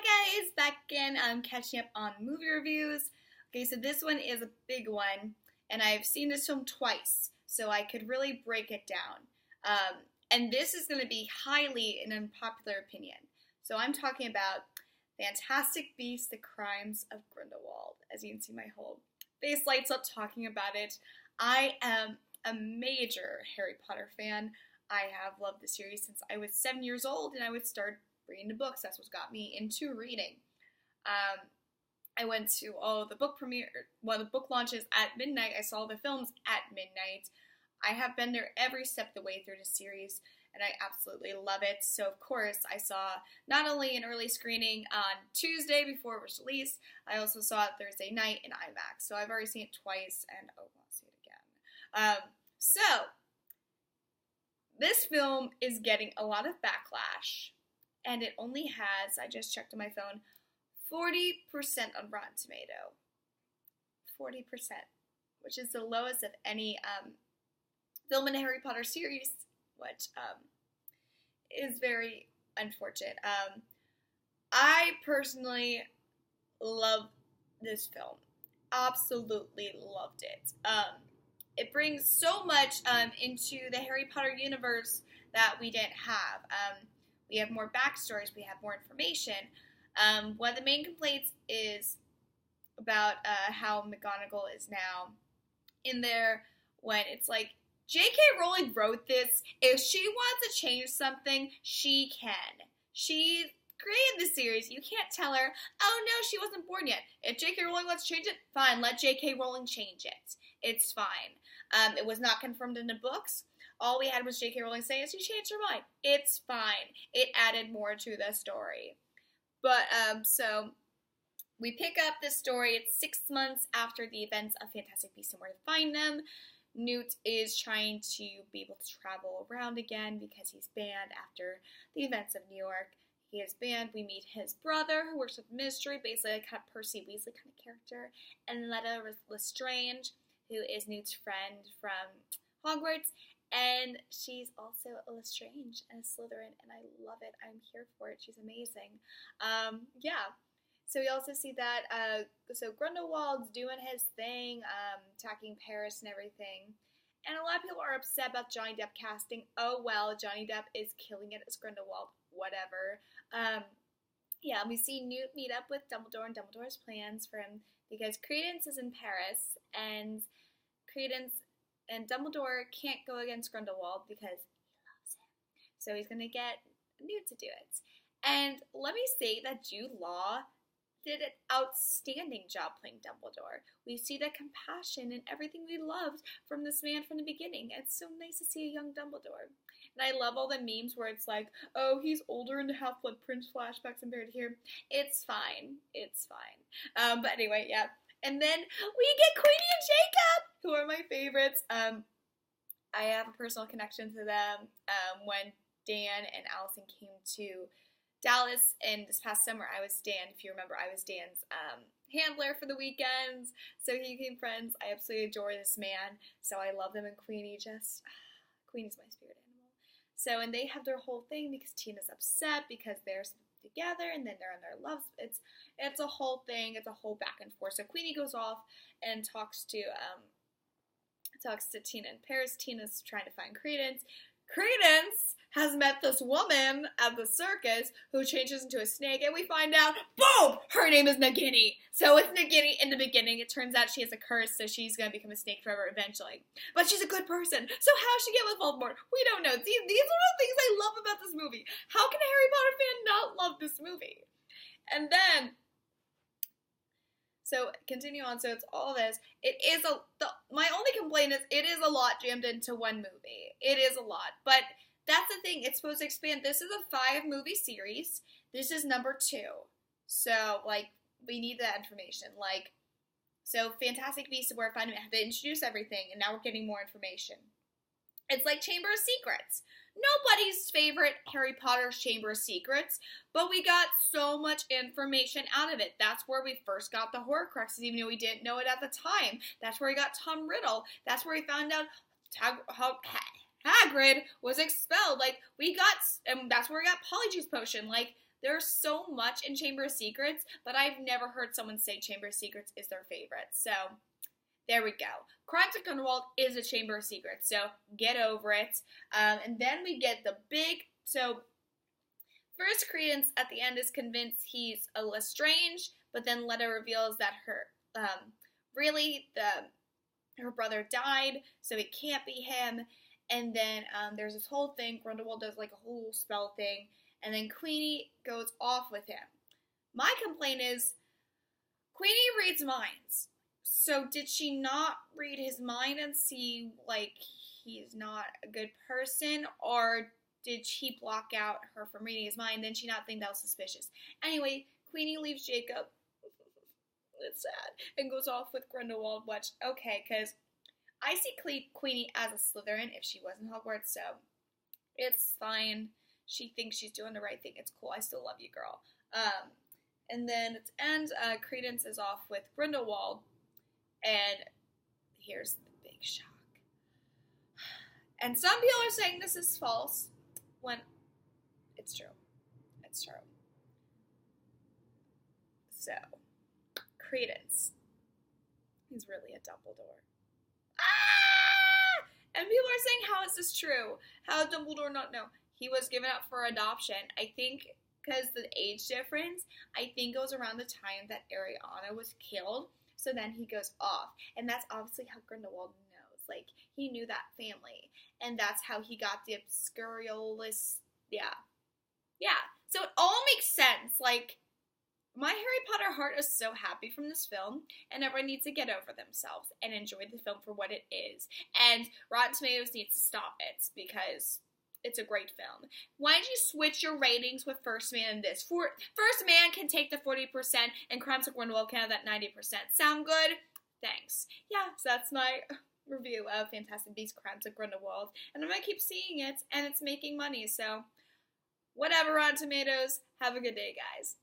Hi guys, back again. I'm catching up on movie reviews. Okay, so this one is a big one, and I've seen this film twice, so I could really break it down. And this is going to be highly an unpopular opinion. So I'm talking about Fantastic Beasts: The Crimes of Grindelwald. As you can see, my whole face lights up talking about it. I am a major Harry Potter fan. I have loved the series since I was 7 years old, and I would start reading the books. That's what got me into reading. I went to all the book the book launches at midnight. I saw the films at midnight. I have been there every step of the way through the series, and I absolutely love it. So, of course, I saw not only an early screening on Tuesday before it was released, I also saw it Thursday night in IMAX. So I've already seen it twice, and I want to see it again. This film is getting a lot of backlash, and it only has, I just checked on my phone, 40% on Rotten Tomato. 40%, which is the lowest of any film in the Harry Potter series, which is very unfortunate. I personally love this film. Absolutely loved it. It brings so much into the Harry Potter universe that we didn't have. We have more backstories, we have more information. One of the main complaints is about how McGonagall is now in there when it's like, J.K. Rowling wrote this. If she wants to change something, she can. She created the series. You can't tell her, oh no, she wasn't born yet. If J.K. Rowling wants to change it, fine, let J.K. Rowling change it. It's fine. It was not confirmed in the books. All we had was J.K. Rowling saying she changed her mind. It's fine. It added more to the story. But, so, we pick up this story. It's 6 months after the events of Fantastic Beasts and Where to Find Them. Newt is trying to be able to travel around again because he's banned after the events of New York. He is banned. We meet his brother, who works with Mystery, basically a kind of Percy Weasley kind of character, and Letta Lestrange, who is Newt's friend from Hogwarts, and she's also a Lestrange and a Slytherin, and I love it. I'm here for it. She's amazing. Yeah. So we also see that, so Grindelwald's doing his thing, attacking Paris and everything. And a lot of people are upset about Johnny Depp casting. Oh well, Johnny Depp is killing it as Grindelwald. Whatever. Yeah, we see Newt meet up with Dumbledore and Dumbledore's plans for him because Credence is in Paris, and Credence and Dumbledore can't go against Grindelwald because he loves him. So he's going to get Newt to do it. And let me say that Jude Law did an outstanding job playing Dumbledore. We see the compassion and everything we loved from this man from the beginning. It's so nice to see a young Dumbledore. And I love all the memes where it's like, oh, he's older in the Half-Blood Prince flashbacks compared to here. It's fine. It's fine. But anyway, yeah. And then we get Queenie and Jacob, who are my favorites. I have a personal connection to them. When Dan and Allison came to Dallas, and this past summer I was Dan, if you remember, I was Dan's handler for the weekends, so he became friends. I absolutely adore this man, so I love them, and Queenie Queenie's my spirit animal. So, and they have their whole thing because Tina's upset because they're together, and then they're in their love, it's a whole thing, it's a whole back and forth. So Queenie goes off and talks to Tina in Paris. Tina's trying to find Credence. Credence has met this woman at the circus who changes into a snake, and we find out, boom, her name is Nagini. So it's Nagini in the beginning. It turns out she has a curse, so she's going to become a snake forever eventually. But she's a good person. So how did she get with Voldemort? We don't know. These are the things I love about this movie. How can a Harry Potter fan not love this movie? And then, so continue on. So it's all this. My only complaint is it is a lot jammed into one movie. It is a lot, but that's the thing. It's supposed to expand. This is a 5-movie series. This is number 2. So, like, we need that information. Like, so Fantastic Beasts and Where to Find Them have to introduce everything, and now we're getting more information. It's like Chamber of Secrets. Nobody's favorite Harry Potter's Chamber of Secrets, but we got so much information out of it. That's where we first got the Horcruxes, even though we didn't know it at the time. That's where we got Tom Riddle. That's where we found out how Hagrid was expelled. Like, we got, and that's where we got Polyjuice Potion. Like, There's so much in Chamber of Secrets, but I've never heard someone say Chamber of Secrets is their favorite. So, there we go. Crimes of Grindelwald is a Chamber of Secrets, so get over it. And then we get the big, so first Credence at the end is convinced he's Lestrange, but then Letta reveals that her brother died, so it can't be him. And then there's this whole thing. Grindelwald does like a whole spell thing, and then Queenie goes off with him. My complaint is Queenie reads minds. So did she not read his mind and see like he's not a good person, or did she block out her from reading his mind? Then she not think that was suspicious? Anyway, Queenie leaves Jacob. It's sad, and goes off with Grindelwald. Which okay, because I see Queenie as a Slytherin if she was in Hogwarts, so it's fine. She thinks she's doing the right thing. It's cool. I still love you, girl. And then at the end, Credence is off with Grindelwald, and here's the big shock. And some people are saying this is false, when it's true. It's true. So, Credence, he's really a Dumbledore. Ah! And people are saying, how is this true? How did Dumbledore not know? He was given up for adoption. I think because the age difference, I think it was around the time that Ariana was killed. So then he goes off. And that's obviously how Grindelwald knows. Like, he knew that family. And that's how he got the Obscurulus. Yeah. Yeah. So it all makes sense. Like, my Harry Potter heart is so happy from this film, and everyone needs to get over themselves and enjoy the film for what it is. And Rotten Tomatoes needs to stop it, because it's a great film. Why don't you switch your ratings with First Man and this? First Man can take the 40%, and Crimes of Grindelwald can have that 90%. Sound good? Thanks. Yeah, so that's my review of Fantastic Beasts: Crimes of Grindelwald. And I'm going to keep seeing it, and it's making money, so whatever, Rotten Tomatoes. Have a good day, guys.